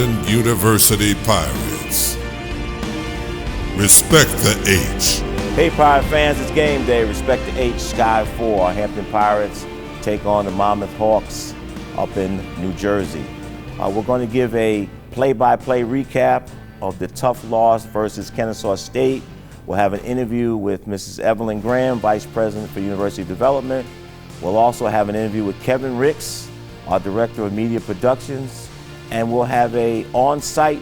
Hampton University Pirates. Respect the H. Hey Pirate fans, it's game day. Respect the H. Sky 4. Our Hampton Pirates take on the Monmouth Hawks up in New Jersey. We're going to give a play-by-play recap of the tough loss versus Kennesaw State. We'll have an interview with Mrs. Evelyn Graham, Vice President for University Development. We'll also have an interview with Kevin Ricks, our Director of Media Productions. And we'll have a on-site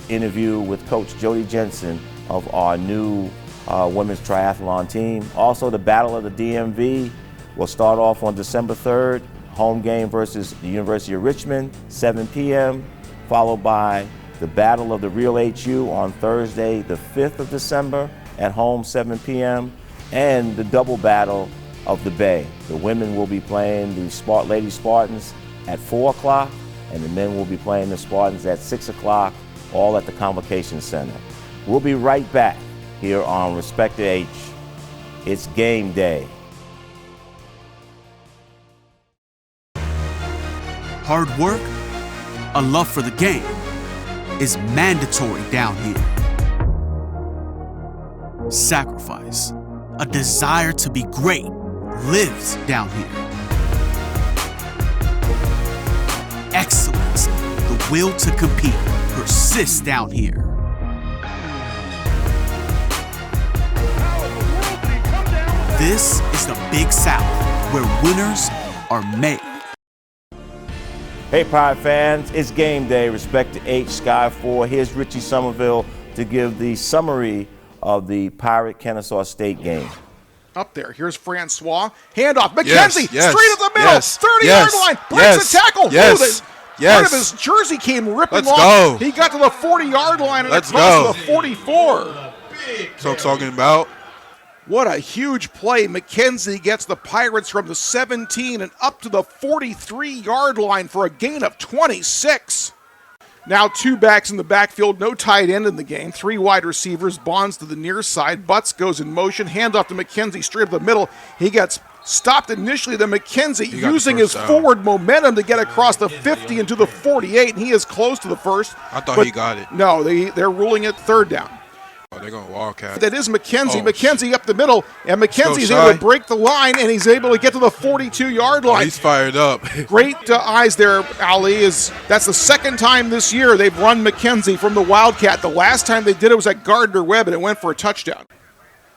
interview with Coach Jody Jensen of our new women's triathlon team. Also, the Battle of the DMV will start off on December 3rd. Home game versus the University of Richmond, 7 p.m., followed by the Battle of the Real HU on Thursday, the 5th of December, at home, 7 p.m., and the double battle of the Bay. The women will be playing the Lady Spartans at 4 o'clock, and the men will be playing the Spartans at 6 o'clock, all at the Convocation Center. We'll be right back here on Respect the H. It's game day. Hard work, a love for the game, is mandatory down here. Sacrifice, a desire to be great, lives down here. Excellence, the will to compete, persists down here. This is the Big South, where winners are made. Hey Pirate fans, it's game day. Respect to H, Sky 4. Here's Richie Somerville to give the summary of the Pirate Kennesaw State game. Up there, here's Francois. Handoff, McKenzie, yes, straight at the middle, yes, 30-yard line, breaks the tackle. Yes, Part of his jersey came ripping Let's off. go. He got to the 40-yard line and Let's across go. the 44. That's what I'm talking about. What a huge play. McKenzie gets the Pirates from the 17 and up to the 43-yard line for a gain of 26. Now 2 backs in the backfield, no tight end in the game. 3 wide receivers, Bonds to the near side. Butts goes in motion, handoff to McKenzie straight up the middle. He gets stopped initially, then McKenzie using his forward momentum to get across the 50 and to the 48, and he is close to the first. I thought he got it. No, they're ruling it third down. Oh, they're going to Wildcat. That is McKenzie. Oh, McKenzie up the middle, and McKenzie's able to break the line, and he's able to get to the 42-yard line. Oh, he's fired up. Great eyes there, Ali. That's the second time this year they've run McKenzie from the Wildcat. The last time they did it was at Gardner-Webb, and it went for a touchdown.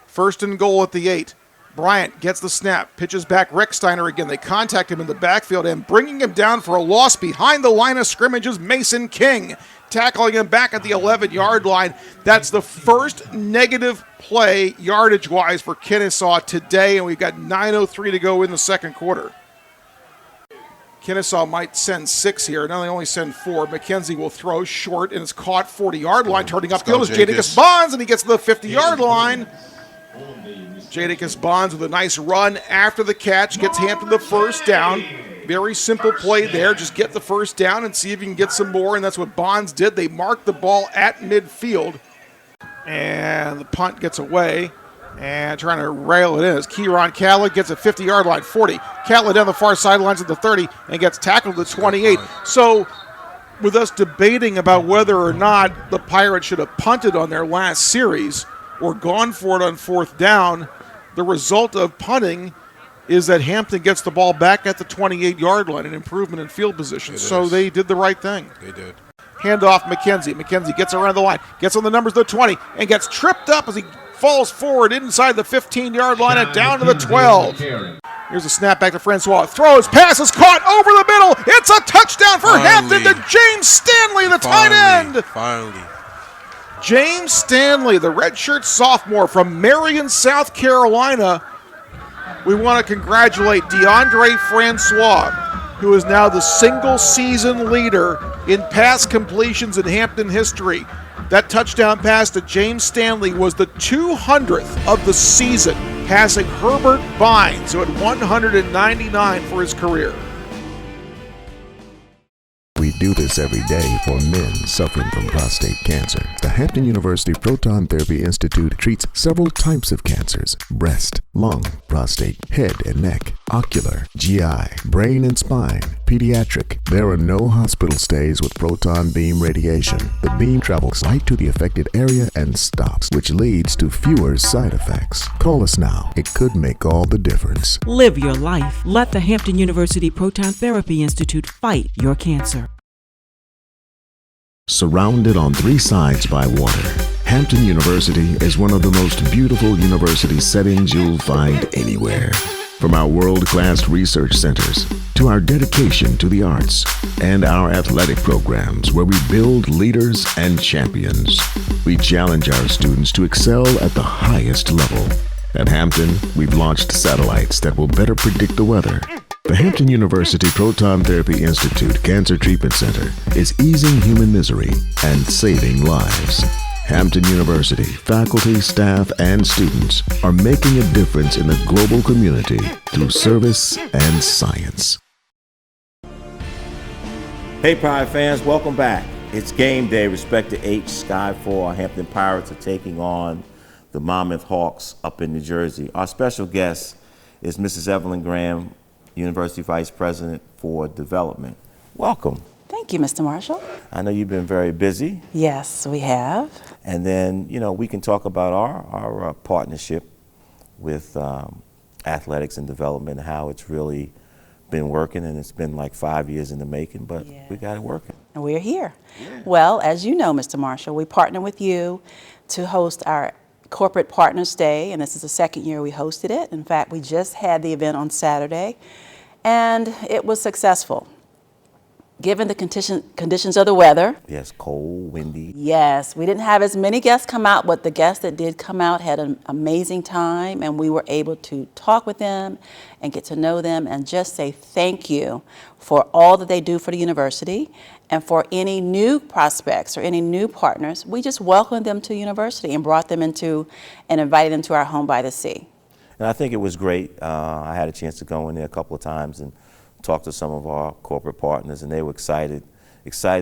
First and goal at the 8. Bryant gets the snap, pitches back Recksteiner again. They contact him in the backfield, and bringing him down for a loss behind the line of scrimmage is Mason King, tackling him back at the 11-yard line. That's the first negative play yardage-wise for Kennesaw today, and we've got 9:03 to go in the second quarter. Kennesaw might send 6 here. Now they only send 4. McKenzie will throw short, and it's caught 40-yard line. Turning upfield is Jadakiss Bonds, and he gets to the 50-yard line. Jadakiss Bonds with a nice run after the catch, gets Hampton the first down. Very simple play there. Just get the first down and see if you can get some more, and that's what Bonds did. They marked the ball at midfield, and the punt gets away, and trying to rail it in as Kieran Catlett gets a 50-yard line, 40. Catlett down the far sidelines at the 30 and gets tackled at 28. So with us debating about whether or not the Pirates should have punted on their last series or gone for it on fourth down, the result of punting is that Hampton gets the ball back at the 28-yard line, an improvement in field position. So they did the right thing. They did. Handoff McKenzie. McKenzie gets around the line, gets on the numbers of the 20, and gets tripped up as he falls forward inside the 15-yard line and down to the 12. Here's a snap back to Francois. Throws, pass is caught over the middle. It's a touchdown for Hampton to James Stanley, the tight end. Finally. James Stanley, the redshirt sophomore from Marion, South Carolina. We want to congratulate DeAndre Francois, who is now the single-season leader in pass completions in Hampton history. That touchdown pass to James Stanley was the 200th of the season, passing Herbert Bynes, who had 199 for his career. We do this every day for men suffering from prostate cancer. The Hampton University Proton Therapy Institute treats several types of cancers: breast, lung, prostate, head and neck, ocular, GI, brain and spine, pediatric. There are no hospital stays with proton beam radiation. The beam travels right to the affected area and stops, which leads to fewer side effects. Call us now. It could make all the difference. Live your life. Let the Hampton University Proton Therapy Institute fight your cancer. Surrounded on three sides by water, Hampton University is one of the most beautiful university settings you'll find anywhere. From our world-class research centers to our dedication to the arts and our athletic programs where we build leaders and champions, we challenge our students to excel at the highest level. At Hampton, we've launched satellites that will better predict the weather. The Hampton University Proton Therapy Institute Cancer Treatment Center is easing human misery and saving lives. Hampton University faculty, staff, and students are making a difference in the global community through service and science. Hey, Pirate fans, welcome back. It's game day. Respect to H. Sky 4. Our Hampton Pirates are taking on the Monmouth Hawks up in New Jersey. Our special guest is Mrs. Evelyn Graham, University Vice President for Development. Welcome. Thank you, Mr. Marshall. I know you've been very busy. Yes, we have. And then, we can talk about our partnership with athletics and development, how it's really been working, and it's been like 5 years in the making, but we got it working. And we're here. Yeah. Well, as you know, Mr. Marshall, we partner with you to host our Corporate Partners Day, and this is the second year we hosted it. In fact, we just had the event on Saturday, and it was successful. Given the conditions of the weather. Yes, cold, windy. Yes, we didn't have as many guests come out, but the guests that did come out had an amazing time, and we were able to talk with them and get to know them and just say thank you for all that they do for the university, and for any new prospects or any new partners. We just welcomed them to university and brought them into and invited them to our home by the sea. And I think it was great. I had a chance to go in there a couple of times and talk to some of our corporate partners, and they were excited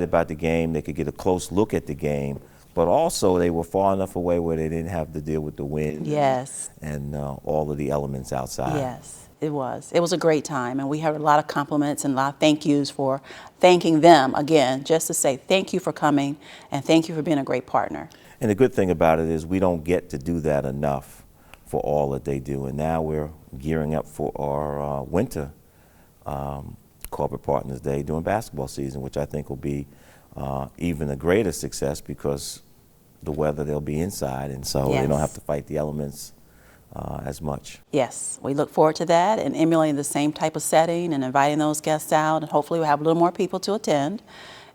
about the game. They could get a close look at the game, but also they were far enough away where they didn't have to deal with the wind. Yes. And all of the elements outside. Yes, it was. It was a great time, and we heard a lot of compliments and a lot of thank yous for thanking them again, just to say thank you for coming and thank you for being a great partner. And the good thing about it is we don't get to do that enough for all that they do, and now we're gearing up for our winter Corporate Partners Day during basketball season, which I think will be even a greater success because the weather, they'll be inside, and so they don't have to fight the elements as much. Yes, we look forward to that and emulating the same type of setting and inviting those guests out, and hopefully we'll have a little more people to attend.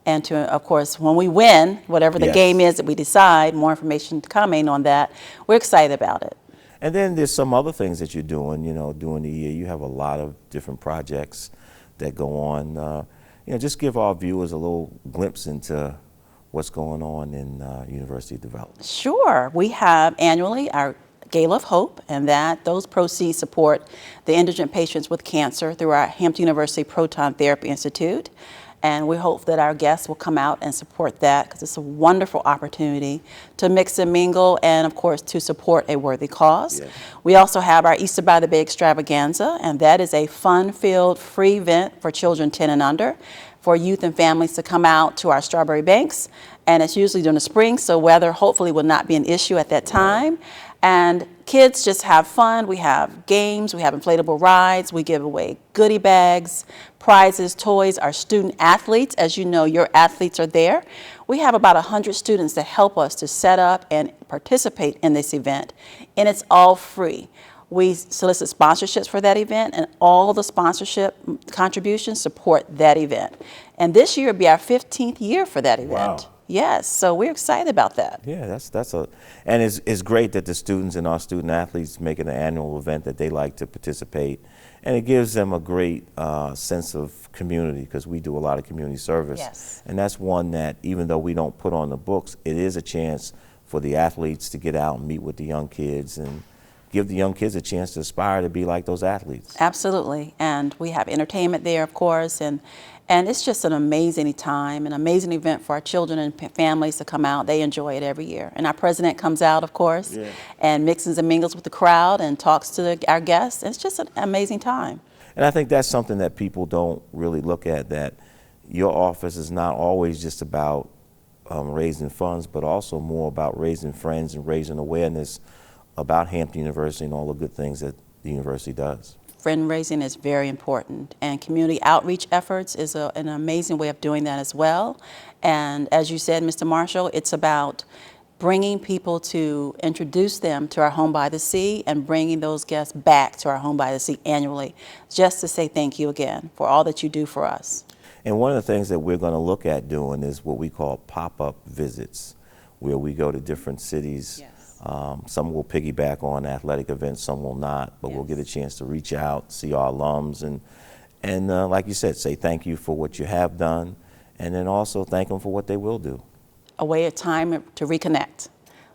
And to, of course, when we win, whatever the game is that we decide, more information coming on that, we're excited about it. And then there's some other things that you're doing, during the year. You have a lot of different projects that go on. Just give our viewers a little glimpse into what's going on in university development. Sure. We have annually our Gala of Hope, and those proceeds support the indigent patients with cancer through our Hampton University Proton Therapy Institute. And we hope that our guests will come out and support that because it's a wonderful opportunity to mix and mingle and, of course, to support a worthy cause. Yes. We also have our Easter by the Bay extravaganza, and that is a fun-filled free event for children 10 and under for youth and families to come out to our Strawberry Banks. And it's usually during the spring, so weather hopefully will not be an issue at that time. And kids just have fun. We have games, we have inflatable rides, we give away goodie bags, prizes, toys. Our student athletes, as you know, your athletes are there. We have about 100 students that help us to set up and participate in this event, and it's all free. We solicit sponsorships for that event, and all the sponsorship contributions support that event. And this year will be our 15th year for that event. Wow. Yes, so we're excited about that. Yeah, and it's great that the students and our student athletes make it an annual event that they like to participate, and it gives them a great sense of community because we do a lot of community service. Yes. And that's one that even though we don't put on the books, it is a chance for the athletes to get out and meet with the young kids and give the young kids a chance to aspire to be like those athletes. Absolutely, and we have entertainment there, of course, and it's just an amazing time, an amazing event for our children and families to come out. They enjoy it every year. And our president comes out, of course, and mixes and mingles with the crowd and talks to our guests. It's just an amazing time. And I think that's something that people don't really look at, that your office is not always just about raising funds, but also more about raising friends and raising awareness about Hampton University and all the good things that the university does. Friend raising is very important, and community outreach efforts is an amazing way of doing that as well. And as you said, Mr. Marshall, it's about bringing people to introduce them to our Home by the Sea and bringing those guests back to our Home by the Sea annually, just to say thank you again for all that you do for us. And one of the things that we're going to look at doing is what we call pop-up visits, where we go to different cities. Yes. Some will piggyback on athletic events, some will not, but we'll get a chance to reach out, see our alums, and like you said, say thank you for what you have done, and then also thank them for what they will do. A way of time to reconnect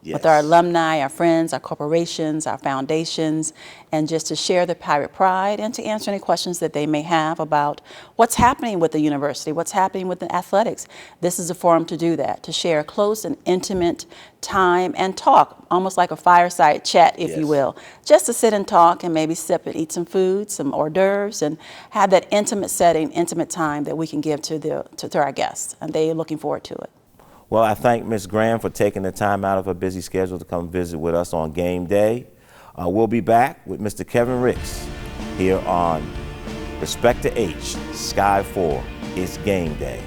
with our alumni, our friends, our corporations, our foundations, and just to share the pirate pride and to answer any questions that they may have about what's happening with the university, what's happening with the athletics. This is a forum to do that, to share close and intimate time and talk, almost like a fireside chat, if you will, just to sit and talk and maybe sip and eat some food, some hors d'oeuvres, and have that intimate setting, intimate time that we can give to our guests, and they are looking forward to it. Well, I thank Ms. Graham for taking the time out of her busy schedule to come visit with us on game day. We'll be back with Mr. Kevin Ricks here on Respect to H, Sky 4. It's game day.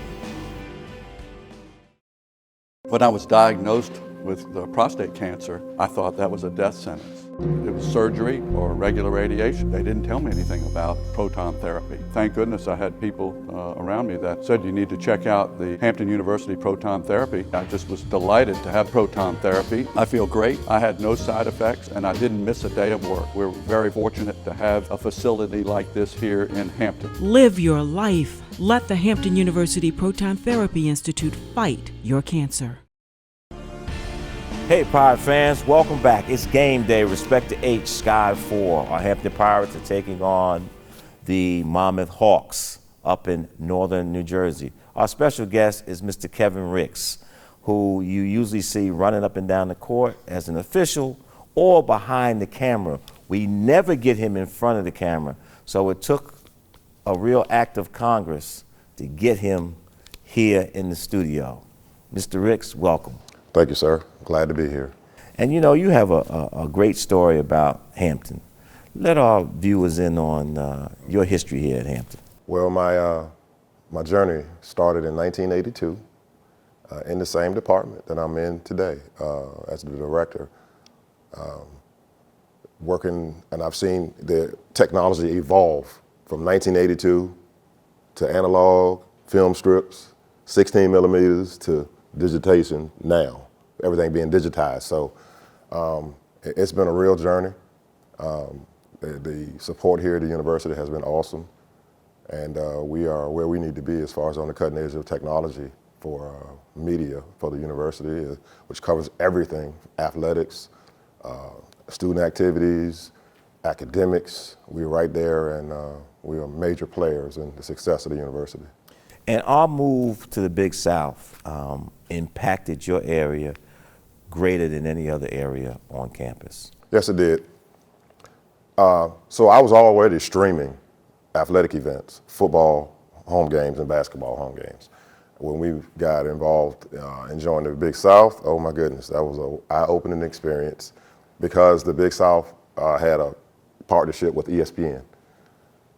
When I was diagnosed with prostate cancer, I thought that was a death sentence. It was surgery or regular radiation. They didn't tell me anything about proton therapy. Thank goodness I had people around me that said you need to check out the Hampton University proton therapy. I just was delighted to have proton therapy. I feel great. I had no side effects and I didn't miss a day of work. We're very fortunate to have a facility like this here in Hampton. Live your life. Let the Hampton University Proton Therapy Institute fight your cancer. Hey, Pirate fans, welcome back. It's game day, Respect to H, Sky 4. Our Hampton Pirates are taking on the Monmouth Hawks up in northern New Jersey. Our special guest is Mr. Kevin Ricks, who you usually see running up and down the court as an official or behind the camera. We never get him in front of the camera, so it took a real act of Congress to get him here in the studio. Mr. Ricks, welcome. Thank you, sir. Glad to be here. And you know, you have a great story about Hampton. Let our viewers in on your history here at Hampton. Well, my journey started in 1982 in the same department that I'm in today as the director. Working, and I've seen the technology evolve from 1982 to analog, film strips, 16 millimeters to digitation now, everything being digitized. So it's been a real journey. The support here at the university has been awesome. And we are where we need to be as far as on the cutting edge of technology for media for the university, which covers everything, athletics, student activities, academics. We're right there, and we are major players in the success of the university. And our move to the Big South impacted your area greater than any other area on campus. Yes, it did. So I was already streaming athletic events, football home games and basketball home games. When we got involved in joining the Big South, oh my goodness, that was an eye-opening experience because the Big South had a partnership with ESPN.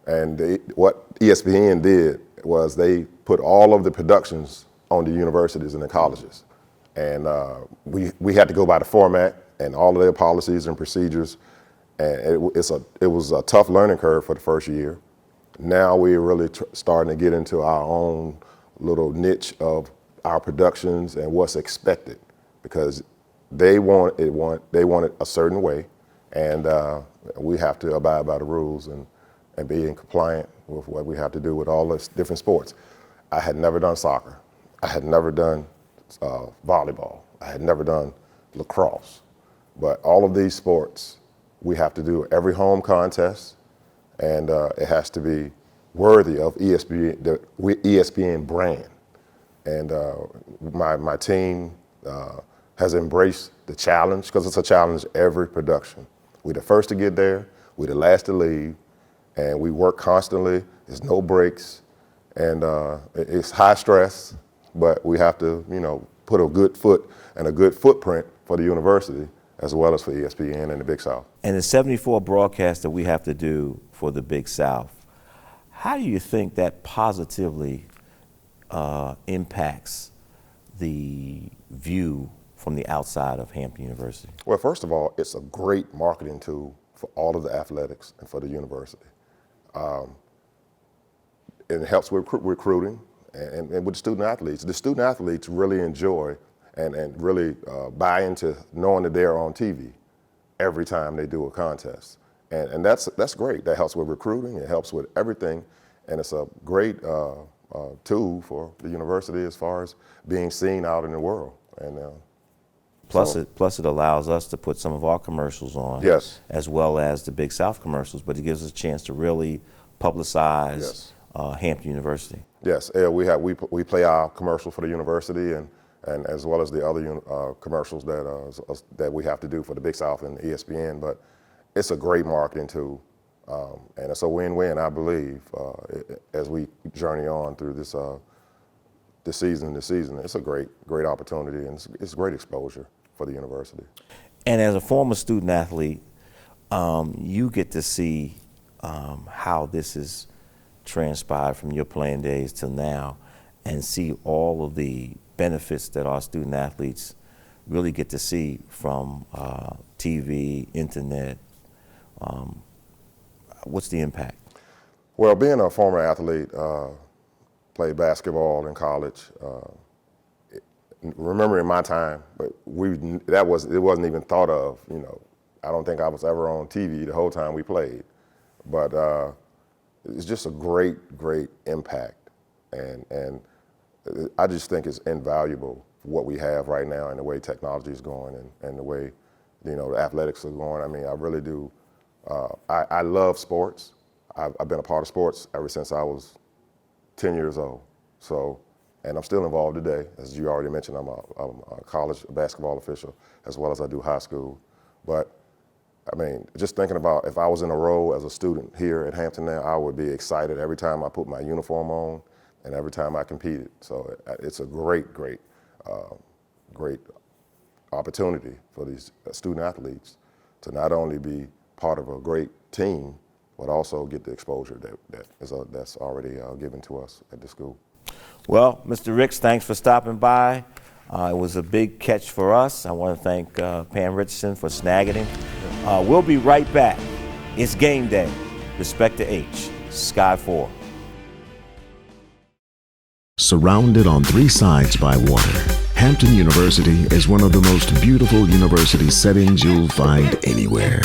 And what ESPN did was they put all of the productions on the universities and the colleges. And we had to go by the format and all of their policies and procedures. And it was a tough learning curve for the first year. Now we're really starting to get into our own little niche of our productions and what's expected, because they want it a certain way, and we have to abide by the rules and be in compliant with what we have to do with all the different sports. I had never done soccer. I had never done volleyball. I had never done lacrosse. But all of these sports, we have to do every home contest, and it has to be worthy of ESPN, the ESPN brand. And my team has embraced the challenge, because it's a challenge every production. We're the first to get there, we're the last to leave, and we work constantly. There's no breaks, and it's high stress, but we have to, put a good foot and a good footprint for the university, as well as for ESPN and the Big South. And the 74 broadcasts that we have to do for the Big South, how do you think that positively impacts the view from the outside of Hampton University? Well, first of all, it's a great marketing tool for all of the athletics and for the university. It helps with recruiting and with the student athletes. The student athletes really enjoy and really buy into knowing that they're on TV every time they do a contest. And that's great. That helps with recruiting. It helps with everything. And it's a great tool for the university as far as being seen out in the world. And Plus it allows us to put some of our commercials on, yes, as well as the Big South commercials, but it gives us a chance to really publicize, yes, Hampton University. Yes, we play our commercial for the university and as well as the other commercials that we have to do for the Big South and ESPN, but it's a great marketing tool, and it's a win-win, I believe, as we journey on through this season. It's a great opportunity, and it's great exposure for the university. And as a former student athlete, you get to see how this is transpired from your playing days till now, and see all of the benefits that our student athletes really get to see from TV, internet. What's the impact? Well, being a former athlete, played basketball in college. Remembering my time, but it wasn't even thought of. I don't think I was ever on TV the whole time we played, but it's just a great impact, and I just think it's invaluable for what we have right now and the way technology is going and the way the athletics are going. I mean, I really do. I love sports. I've been a part of sports ever since I was 10 years old. So, and I'm still involved today. As you already mentioned, I'm a college basketball official as well as I do high school. But I mean, just thinking about if I was in a role as a student here at Hampton now, I would be excited every time I put my uniform on and every time I competed. So it's a great opportunity for these student athletes to not only be part of a great team, but also get the exposure that's already given to us at the school. Well, Mr. Ricks, thanks for stopping by. It was a big catch for us. I want to thank Pam Richardson for snagging him. We'll be right back. It's game day. Respect to H, Sky 4. Surrounded on three sides by water, Hampton University is one of the most beautiful university settings you'll find anywhere.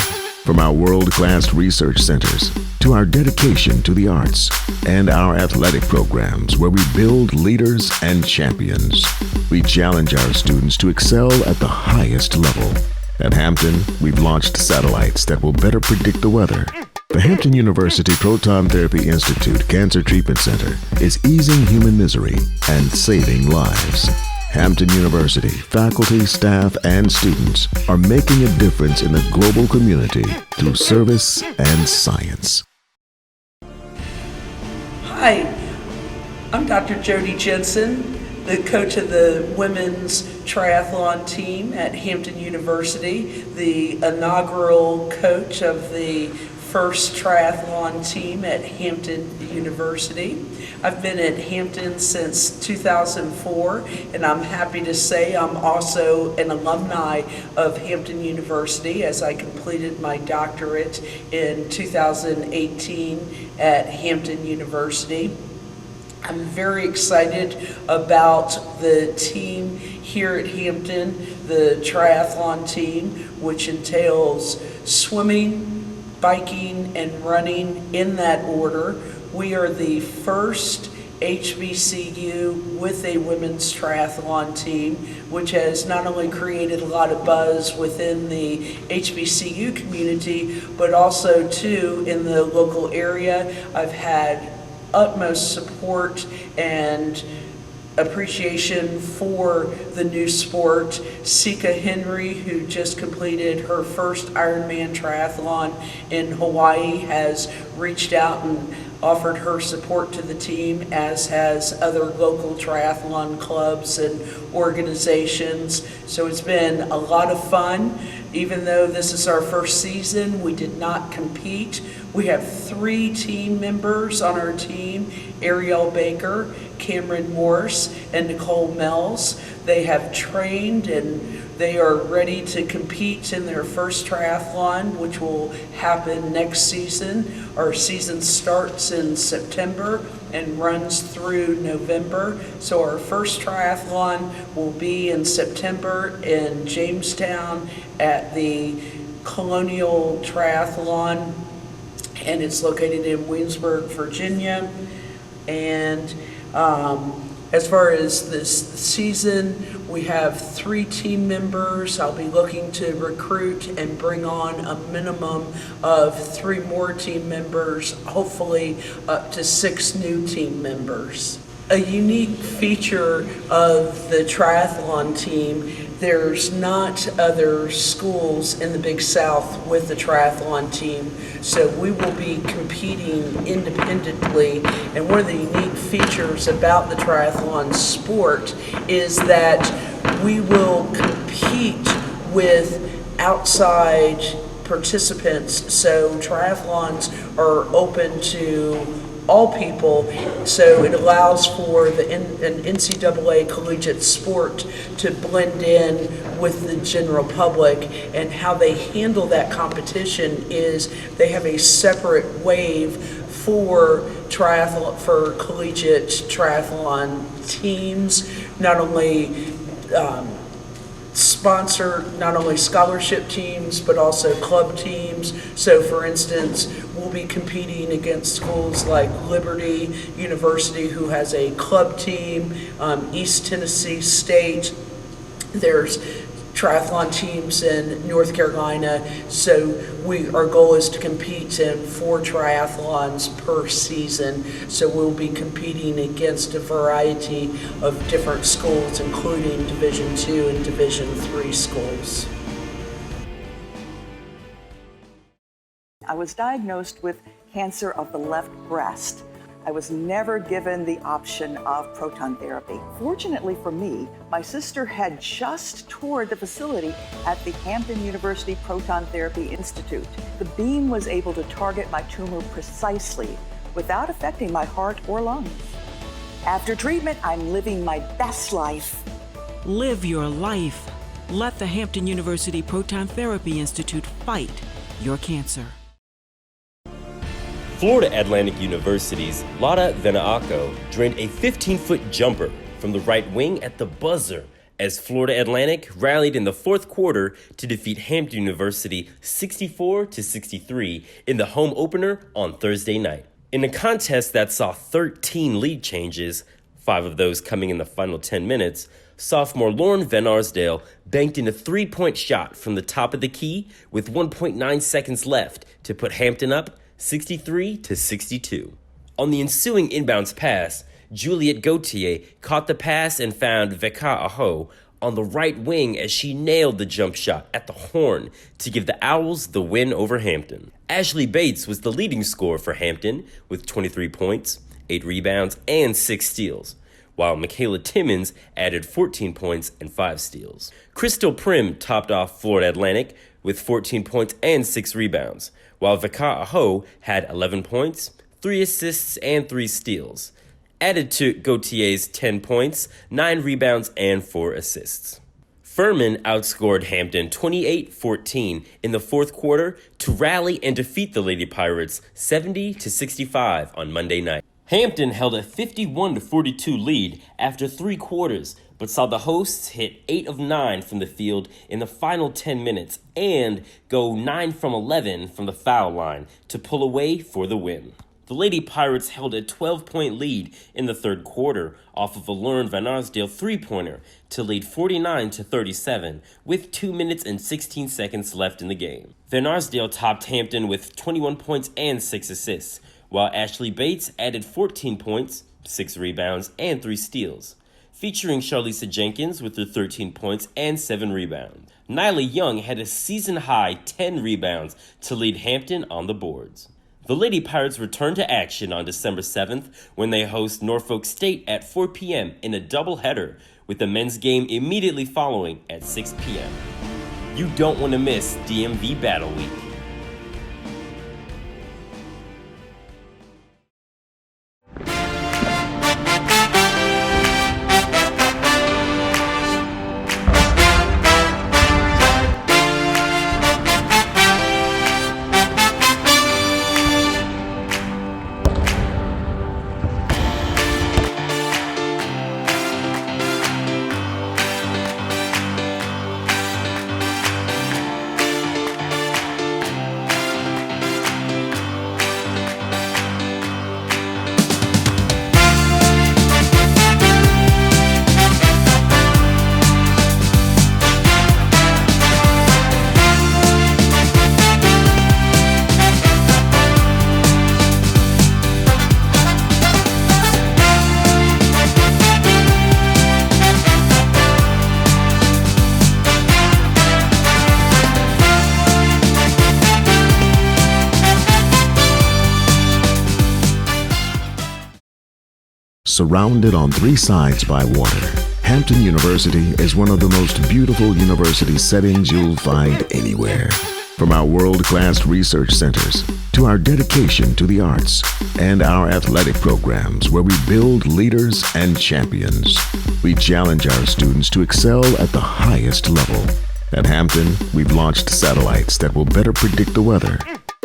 From our world-class research centers to our dedication to the arts and our athletic programs where we build leaders and champions, we challenge our students to excel at the highest level. At Hampton, we've launched satellites that will better predict the weather. The Hampton University Proton Therapy Institute Cancer Treatment Center is easing human misery and saving lives. Hampton University faculty, staff, and students are making a difference in the global community through service and science. Hi, I'm Dr. Jody Jensen, the coach of the women's triathlon team at Hampton University, the inaugural coach of the first triathlon team at Hampton University. I've been at Hampton since 2004, and I'm happy to say I'm also an alumni of Hampton University as I completed my doctorate in 2018 at Hampton University. I'm very excited about the team here at Hampton, the triathlon team, which entails swimming, biking, and running in that order. We are the first HBCU with a women's triathlon team, which has not only created a lot of buzz within the HBCU community, but also too in the local area. I've had utmost support and appreciation for the new sport. Sika Henry, who just completed her first Ironman triathlon in Hawaii, has reached out and offered her support to the team, as has other local triathlon clubs and organizations. So it's been a lot of fun. Even though this is our first season, we did not compete. We have 3 team members on our team: Ariel Baker, Cameron Morse, and Nicole Mells. They have trained and they are ready to compete in their first triathlon, which will happen next season. Our season starts in September and runs through November. So our first triathlon will be in September in Jamestown at the Colonial Triathlon, and it's located in Williamsburg, Virginia. And as far as this season, we have 3 team members. I'll be looking to recruit and bring on a minimum of 3 more team members, hopefully up to 6 new team members. A unique feature of the triathlon team, there's not other schools in the Big South with the triathlon team, so we will be competing independently. And one of the unique features about the triathlon sport is that we will compete with outside participants. So triathlons are open to all people, so it allows for an NCAA collegiate sport to blend in with the general public. And how they handle that competition is they have a separate wave for triathlon, for collegiate triathlon teams, not only sponsor not only scholarship teams but also club teams. So for instance, we'll be competing against schools like Liberty University, who has a club team, East Tennessee State. There's triathlon teams in North Carolina. So our goal is to compete in 4 triathlons per season. So we'll be competing against a variety of different schools, including Division II and Division III schools. I was diagnosed with cancer of the left breast. I was never given the option of proton therapy. Fortunately for me, my sister had just toured the facility at the Hampton University Proton Therapy Institute. The beam was able to target my tumor precisely without affecting my heart or lungs. After treatment, I'm living my best life. Live your life. Let the Hampton University Proton Therapy Institute fight your cancer. Florida Atlantic University's Lada Venaako drained a 15-foot jumper from the right wing at the buzzer as Florida Atlantic rallied in the 4th quarter to defeat Hampton University 64-63 in the home opener on Thursday night. In a contest that saw 13 lead changes, 5 of those coming in the final 10 minutes, sophomore Lauren Van Arsdale banked in a 3-point shot from the top of the key with 1.9 seconds left to put Hampton up 63-62. On the ensuing inbounds pass, Juliette Gauthier caught the pass and found Veka Aho on the right wing as she nailed the jump shot at the horn to give the Owls the win over Hampton. Ashley Bates was the leading scorer for Hampton with 23 points, 8 rebounds, and 6 steals, while Michaela Timmons added 14 points and 5 steals. Crystal Prim topped off Florida Atlantic with 14 points and 6 rebounds, while Veka Aho had 11 points, 3 assists, and 3 steals, added to Gauthier's 10 points, 9 rebounds, and 4 assists. Furman outscored Hampton 28-14 in the 4th quarter to rally and defeat the Lady Pirates 70-65 on Monday night. Hampton held a 51-42 lead after 3 quarters, but saw the hosts hit 8 of 9 from the field in the final 10 minutes and go 9 from 11 from the foul line to pull away for the win. The Lady Pirates held a 12-point lead in the 3rd quarter off of a Lauren Van Arsdale 3-pointer to lead 49-37 with 2 minutes and 16 seconds left in the game. Van Arsdale topped Hampton with 21 points and 6 assists, while Ashley Bates added 14 points, 6 rebounds, and 3 steals. featuring Charlisa Jenkins with her 13 points and 7 rebounds. Nyla Young had a season-high 10 rebounds to lead Hampton on the boards. The Lady Pirates return to action on December 7th when they host Norfolk State at 4 p.m. in a doubleheader, with the men's game immediately following at 6 p.m. You don't want to miss DMV Battle Week. Surrounded on three sides by water, Hampton University is one of the most beautiful university settings you'll find anywhere. From our world-class research centers to our dedication to the arts and our athletic programs where we build leaders and champions, we challenge our students to excel at the highest level. At Hampton, we've launched satellites that will better predict the weather.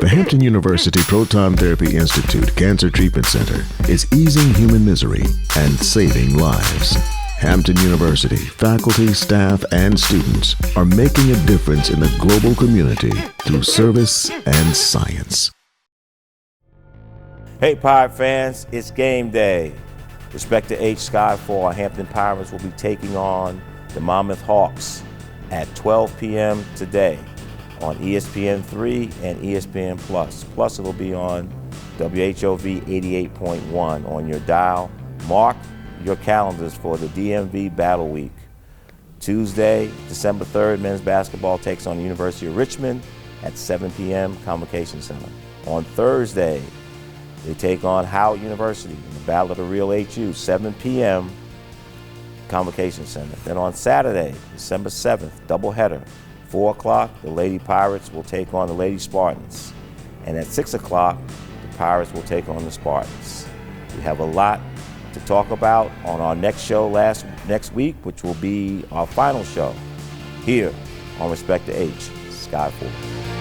The Hampton University Proton Therapy Institute Cancer Treatment Center is easing human misery and saving lives. Hampton University faculty, staff, and students are making a difference in the global community through service and science. Hey, Pirate fans, it's game day. Respect to H Sky 4, our Hampton Pirates will be taking on the Monmouth Hawks at 12 p.m. today on ESPN3 and ESPN+. Plus, it'll be on WHOV 88.1 on your dial. Mark your calendars for the DMV Battle Week. Tuesday, December 3rd, men's basketball takes on the University of Richmond at 7 p.m. Convocation Center. On Thursday, they take on Howard University in the Battle of the Real HU, 7 p.m. Convocation Center. Then on Saturday, December 7th, doubleheader. 4 o'clock, the Lady Pirates will take on the Lady Spartans. And at 6 o'clock, the Pirates will take on the Spartans. We have a lot to talk about on our next show next week, which will be our final show here on Respect to H, Sky 4.